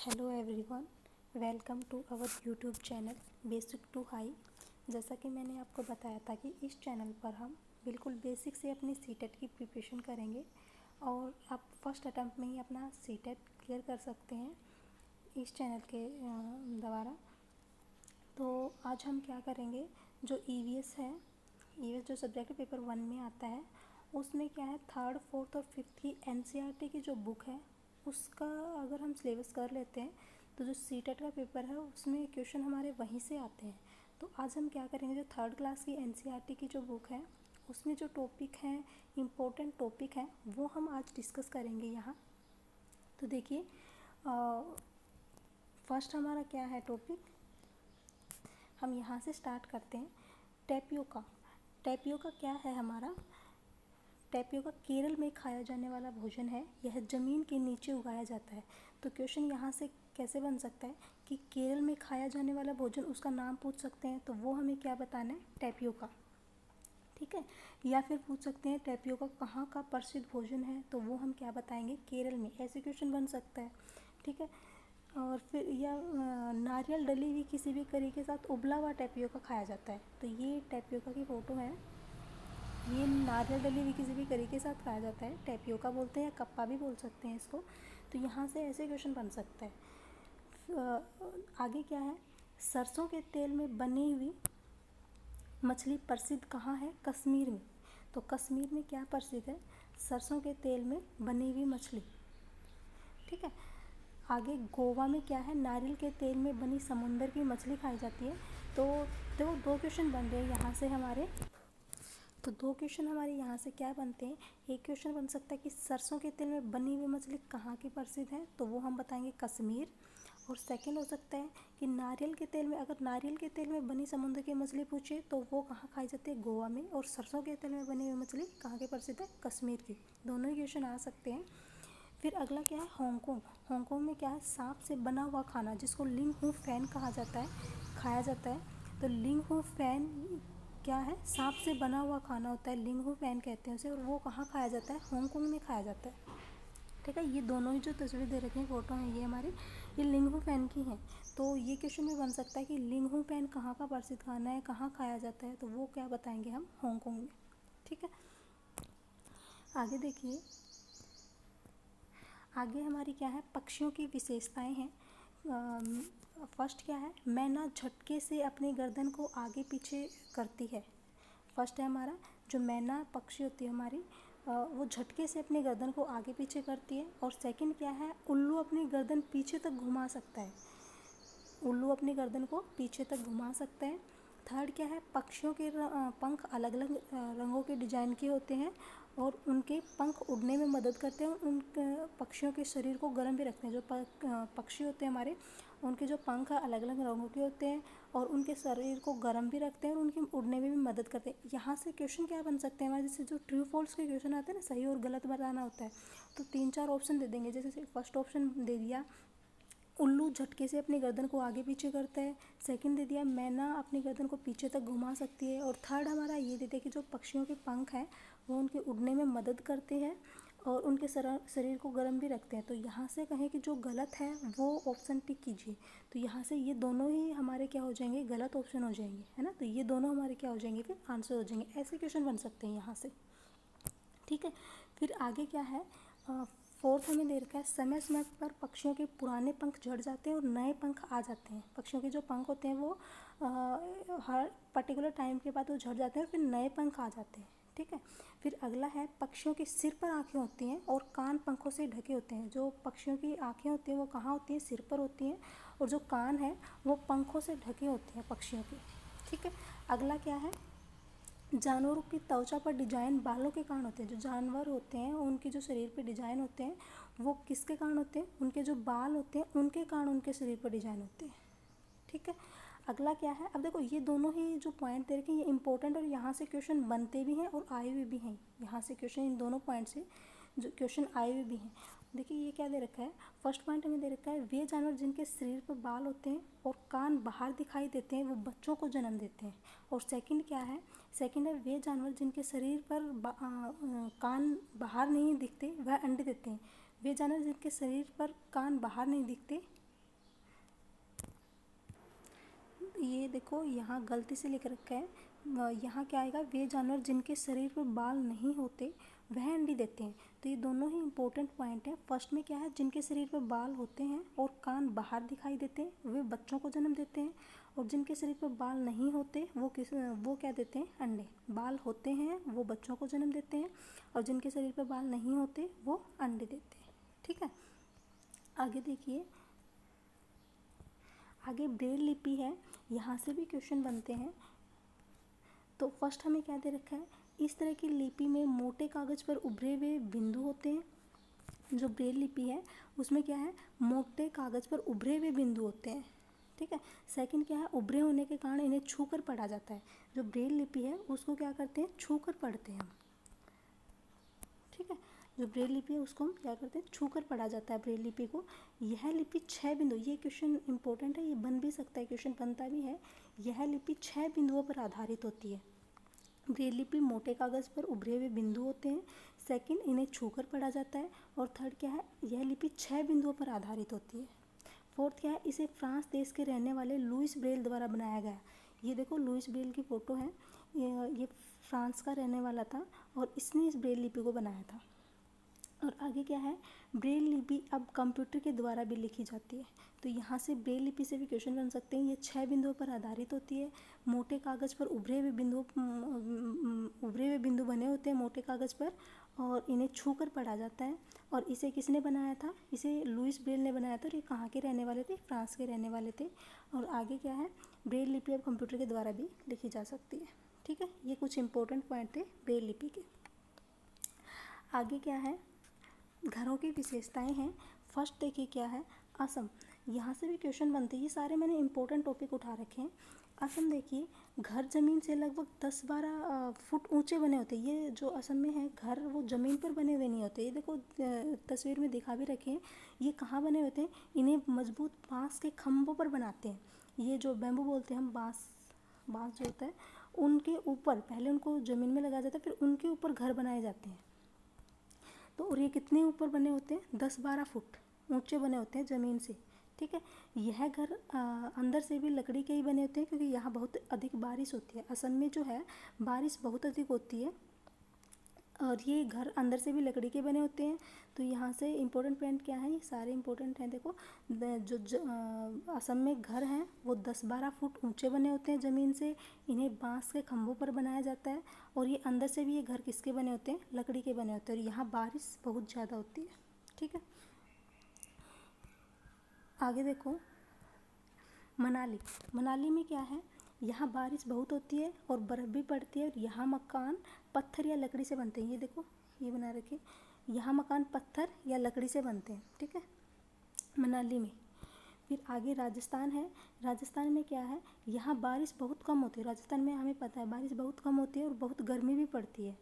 Hello everyone, welcome to our YouTube channel basic to high. जैसा कि मैंने आपको बताया था कि इस चैनल पर हम बिल्कुल बेसिक से अपनी सीटेट की प्रिपरेशन करेंगे और आप फर्स्ट अटैम्प्ट में ही अपना सीटेट क्लियर कर सकते हैं इस चैनल के द्वारा। तो आज हम क्या करेंगे, जो ईवीएस है, ईवीएस जो सब्जेक्ट पेपर 1 में आता है, उसमें क्या है, थर्ड फोर्थ और फिफ्थ की एनसीईआरटी की जो बुक है उसका अगर हम सिलेबस कर लेते हैं तो जो सीटेट का पेपर है उसमें क्वेश्चन हमारे वहीं से आते हैं। तो आज हम क्या करेंगे, जो थर्ड क्लास की एनसीईआरटी की जो बुक है उसमें जो टॉपिक हैं, इम्पोर्टेंट टॉपिक हैं, वो हम आज डिस्कस करेंगे यहाँ। तो देखिए, फर्स्ट हमारा क्या है टॉपिक, हम यहाँ से स्टार्ट करते हैं। टैपियोका। टैपियोका क्या है हमारा? टैपियोका केरल में खाया जाने वाला भोजन है। यह ज़मीन के नीचे उगाया जाता है। तो क्वेश्चन यहाँ से कैसे बन सकता है कि केरल में खाया जाने वाला भोजन, उसका नाम पूछ सकते हैं, तो वो हमें क्या बताना है, टैपियोका। ठीक है। या फिर पूछ सकते हैं टैपियोका कहाँ का प्रसिद्ध भोजन है, तो वो हम क्या बताएंगे, केरल में। ऐसे क्वेश्चन बन सकता है। ठीक है। और फिर या नारियल डली हुई किसी भी करी के साथ उबला हुआ टैपियोका खाया जाता है। तो ये टैपियोका की फ़ोटो है। ये नारियल डली हुई किसी भी करी के साथ खाया जाता है, टैपियोका बोलते हैं या कप्पा भी बोल सकते हैं इसको। तो यहाँ से ऐसे क्वेश्चन बन सकता है। आगे क्या है, सरसों के तेल में बनी हुई मछली प्रसिद्ध कहाँ है? कश्मीर में। तो कश्मीर में क्या प्रसिद्ध है? सरसों के तेल में बनी हुई मछली। ठीक है। आगे गोवा में क्या है, नारियल के तेल में बनी समुंदर की मछली खाई जाती है। तो दो क्वेश्चन बन रहे हैं यहाँ से हमारे। तो दो क्वेश्चन हमारे यहाँ से क्या बनते हैं, एक क्वेश्चन बन सकता है कि सरसों के तेल में बनी हुई मछली कहाँ की प्रसिद्ध है, तो वो हम बताएंगे कश्मीर। और सेकंड हो सकता है कि नारियल के तेल में, अगर नारियल के तेल में बनी समुद्र की मछली पूछे तो वो कहाँ खाई जाती है, गोवा में। और सरसों के तेल में बनी हुई मछली कहाँ की प्रसिद्ध है, कश्मीर की। दोनों ही क्वेश्चन आ सकते हैं। फिर अगला क्या है, हांगकांग। हांगकांग में क्या है, सांप से बना हुआ खाना जिसको लिंग हू फैन कहा जाता है, खाया जाता है। तो लिंग हू फैन क्या है, सांप से बना हुआ खाना होता है, लिंग हू फैन कहते हैं उसे। और वो कहाँ खाया जाता है, हांगकांग में खाया जाता है। ठीक है। ये दोनों ही जो तस्वीर दे रखी हैं, फोटो हैं, ये हमारी, ये लिंग हू फैन की हैं। तो ये क्वेश्चन में बन सकता है कि लिंग हू फैन कहाँ का प्रसिद्ध खाना है, कहाँ खाया जाता है, तो वो क्या बताएंगे हम, हांगकांग में। ठीक है। आगे देखिए, आगे हमारी क्या है, पक्षियों की विशेषताएं हैं। फर्स्ट क्या है, मैना झटके से अपनी गर्दन को आगे पीछे करती है। फर्स्ट है हमारा, जो मैना पक्षी होती है हमारी, वो झटके से अपनी गर्दन को आगे पीछे करती है। और सेकंड क्या है, उल्लू अपनी गर्दन पीछे तक घुमा सकता है। उल्लू अपनी गर्दन को पीछे तक घुमा सकते हैं। थर्ड क्या है, पक्षियों के पंख अलग अलग रंगों के डिजाइन के होते हैं और उनके पंख उड़ने में मदद करते हैं। उन पक्षियों के शरीर को गर्म भी रखते हैं। जो पक्षी होते हैं हमारे, उनके जो पंख अलग अलग रंगों के होते हैं और उनके शरीर को गर्म भी रखते हैं और उनके उड़ने में भी मदद करते हैं। यहाँ से क्वेश्चन क्या बन सकते हैं हमारे, जैसे जो ट्रू फॉल्स के क्वेश्चन आते हैं ना, सही और गलत बताना होता है, तो 3-4 ऑप्शन दे देंगे। जैसे फर्स्ट ऑप्शन दे दिया, उल्लू झटके से अपनी गर्दन को आगे पीछे करता है। सेकंड दे दिया, मैना अपनी गर्दन को पीछे तक घुमा सकती है। और थर्ड हमारा ये दे दिया कि जो पक्षियों के पंख हैं वो उनके उड़ने में मदद करते हैं और उनके शरीर को गर्म भी रखते हैं। तो यहाँ से कहें कि जो गलत है वो ऑप्शन टिक कीजिए। तो यहाँ से ये दोनों ही हमारे क्या हो जाएंगे, गलत ऑप्शन हो जाएंगे, है ना। तो ये दोनों हमारे क्या हो जाएंगे, फिर आंसर हो जाएंगे। ऐसे क्वेश्चन बन सकते हैं यहाँ से। ठीक है। फिर आगे क्या है, फोर्थ हमें दे रखा है, समय समय पर पक्षियों के पुराने पंख झड़ जाते हैं और नए पंख आ जाते हैं। पक्षियों के जो पंख होते हैं वो हर पर्टिकुलर टाइम के बाद वो झड़ जाते हैं और फिर नए पंख आ जाते हैं। ठीक है। फिर अगला है, पक्षियों के सिर पर आँखें होती हैं और कान पंखों से ढके होते हैं। जो पक्षियों की आँखें होती हैं वो कहाँ होती हैं, सिर पर होती हैं, और जो कान है वो पंखों से ढके होते हैं पक्षियों के। ठीक है। अगला क्या है, जानवरों की त्वचा पर डिजाइन बालों के कारण होते हैं। जो जानवर होते हैं उनके जो शरीर पे डिजाइन होते हैं वो किसके कारण होते हैं, उनके जो बाल होते हैं उनके कारण उनके शरीर पर डिजाइन होते हैं। ठीक है। अगला क्या है, अब देखो ये दोनों ही जो पॉइंट दे रखे हैं ये इंपॉर्टेंट और यहाँ से क्वेश्चन बनते भी हैं और आए हुए भी हैं। यहाँ से क्वेश्चन इन दोनों पॉइंट से जो क्वेश्चन आए हुए भी हैं। देखिए ये क्या दे रखा है, फर्स्ट पॉइंट हमें दे रखा है, वे जानवर जिनके शरीर पर बाल होते हैं और कान बाहर दिखाई देते हैं वो बच्चों को जन्म देते हैं। और सेकंड क्या है, सेकंड है, वे जानवर जिनके शरीर पर कान बाहर नहीं दिखते वह अंडे देते हैं। वे जानवर जिनके शरीर पर कान बाहर नहीं दिखते ये देखो यहाँ गलती से लिख रखा है, यहाँ क्या आएगा, वे जानवर जिनके शरीर पर बाल नहीं होते वह अंडे देते हैं। तो ये दोनों ही इम्पोर्टेंट पॉइंट है। फर्स्ट में क्या है, जिनके शरीर पर बाल होते हैं और कान बाहर दिखाई देते हैं वे बच्चों को जन्म देते हैं, और जिनके शरीर पर बाल नहीं होते वो क्या देते हैं, अंडे। बाल होते हैं वो बच्चों को जन्म देते हैं, और जिनके शरीर पर बाल नहीं होते वो अंडे देते हैं। ठीक है, आगे देखिए, आगे ब्रेल लिपि है, यहाँ से भी क्वेश्चन बनते हैं। तो फर्स्ट हमें क्या दे रखा है, इस तरह की लिपि में मोटे कागज़ पर उभरे हुए बिंदु होते हैं। जो ब्रेल लिपि है उसमें क्या है, मोटे कागज़ पर उभरे हुए बिंदु होते हैं। ठीक है, सेकंड क्या है, उभरे होने के कारण इन्हें छू कर पढ़ा जाता है। जो ब्रेल लिपि है उसको क्या करते हैं, छू कर पढ़ते हैं हम। ठीक है, जो ब्रेल लिपि है उसको हम क्या करते हैं, छू कर पढ़ा जाता है ब्रेल लिपि को। यह लिपि 6 बिंदु, ये क्वेश्चन इंपॉर्टेंट है, ये बन भी सकता है, क्वेश्चन बनता भी है। यह लिपि 6 बिंदुओं पर आधारित होती है। ब्रेल लिपि मोटे कागज़ पर उभरे हुए बिंदु होते हैं, सेकंड इन्हें छूकर पढ़ा जाता है, और थर्ड क्या है, यह लिपि 6 बिंदुओं पर आधारित होती है। फोर्थ क्या है, इसे फ्रांस देश के रहने वाले लुइस ब्रेल द्वारा बनाया गया। ये देखो लुइस ब्रेल की फ़ोटो है, ये फ्रांस का रहने वाला था और इसने इस ब्रेल लिपि को बनाया था। और आगे क्या है, ब्रेल लिपि अब कंप्यूटर के द्वारा भी लिखी जाती है। तो यहाँ से ब्रेल लिपि से भी क्वेश्चन बन सकते हैं। ये 6 बिंदुओं पर आधारित होती है, मोटे कागज़ पर उभरे हुए बिंदु बने होते हैं मोटे कागज़ पर, और इन्हें छू कर पढ़ा जाता है। और इसे किसने बनाया था, इसे लुइस ब्रेल ने बनाया था, और ये कहाँ के रहने वाले थे, फ्रांस के रहने वाले थे। और आगे क्या है, ब्रेल लिपि अब कंप्यूटर के द्वारा भी लिखी जा सकती है। ठीक है, ये कुछ इंपॉर्टेंट पॉइंट थे ब्रेल लिपि के। आगे क्या है, घरों की विशेषताएं हैं। फर्स्ट देखिए क्या है, असम, यहाँ से भी क्वेश्चन बनते हैं। ये सारे मैंने इंपॉर्टेंट टॉपिक उठा रखे हैं। असम देखिए, घर ज़मीन से लगभग 10-12 फुट ऊंचे बने होते हैं। ये जो असम में है घर, वो ज़मीन पर बने हुए नहीं होते। ये देखो तस्वीर में दिखा भी रखे हैं। ये कहाँ बने होते हैं, इन्हें मजबूत बाँस के खम्भों पर बनाते हैं। ये जो बैम्बू बोलते हैं हम, बाँस जो होता है उनके ऊपर पहले उनको ज़मीन में लगाया जाता है, फिर उनके ऊपर घर बनाए जाते हैं। तो और ये कितने ऊपर बने होते हैं, 10-12 फुट ऊंचे बने होते हैं ज़मीन से। ठीक है, यह घर अंदर से भी लकड़ी के ही बने होते हैं, क्योंकि यहाँ बहुत अधिक बारिश होती है। असम में जो है बारिश बहुत अधिक होती है, और ये घर अंदर से भी लकड़ी के बने होते हैं। तो यहाँ से इम्पोर्टेंट पॉइंट क्या है, ये सारे इम्पोर्टेंट हैं। देखो असम में घर हैं वो 10-12 फुट ऊंचे बने होते हैं ज़मीन से, इन्हें बांस के खंभों पर बनाया जाता है, और ये अंदर से भी ये घर किसके बने होते हैं, लकड़ी के बने होते हैं। और यहाँ बारिश बहुत ज़्यादा होती है। ठीक है, आगे देखो, मनाली में क्या है, यहाँ बारिश बहुत होती है और बर्फ़ भी पड़ती है, और यहाँ मकान पत्थर या लकड़ी से बनते हैं। ये देखो ये बना रखे, यहाँ मकान पत्थर या लकड़ी से बनते हैं। ठीक है, मनाली में। फिर आगे राजस्थान है, राजस्थान में क्या है, यहाँ बारिश बहुत कम होती है। राजस्थान में हमें पता है बारिश बहुत कम होती है और बहुत गर्मी भी पड़ती है।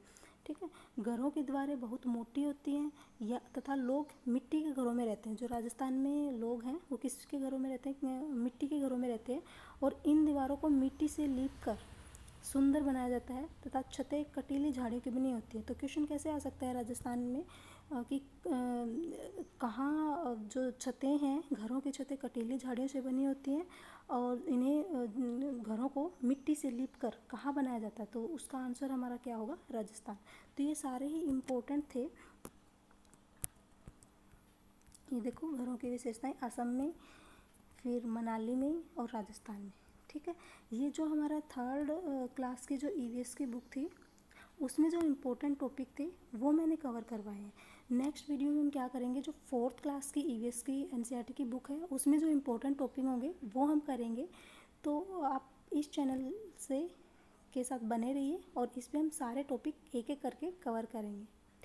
ठीक है, घरों की दीवारें बहुत मोटी होती हैं, या तथा लोग मिट्टी के घरों में रहते हैं। जो राजस्थान में लोग हैं वो किसके घरों में रहते हैं, मिट्टी के घरों में रहते हैं, और इन दीवारों को मिट्टी से लीप कर सुंदर बनाया जाता है, तथा छतें कटीली झाड़ियों की बनी होती है। तो क्वेश्चन कैसे आ सकता है राजस्थान में कि कहाँ जो छतें हैं, घरों की छतें कटीली झाड़ियों से बनी होती हैं, और इन्हें घरों को मिट्टी से लीप कर कहाँ बनाया जाता है। तो उसका आंसर हमारा क्या होगा, राजस्थान। तो ये सारे ही इम्पोर्टेंट थे। ये देखो घरों की विशेषताएं असम में, फिर मनाली में और राजस्थान में। ठीक है, ये जो हमारा 3rd क्लास की जो EVS की बुक थी उसमें जो इम्पोर्टेंट टॉपिक थे वो मैंने कवर करवाए हैं। नेक्स्ट वीडियो में हम क्या करेंगे, जो 4th क्लास की EVS की NCERT की बुक है उसमें जो इम्पोर्टेंट टॉपिक होंगे वो हम करेंगे। तो आप इस चैनल से के साथ बने रहिए, और इस पर हम सारे टॉपिक एक एक करके कवर करेंगे।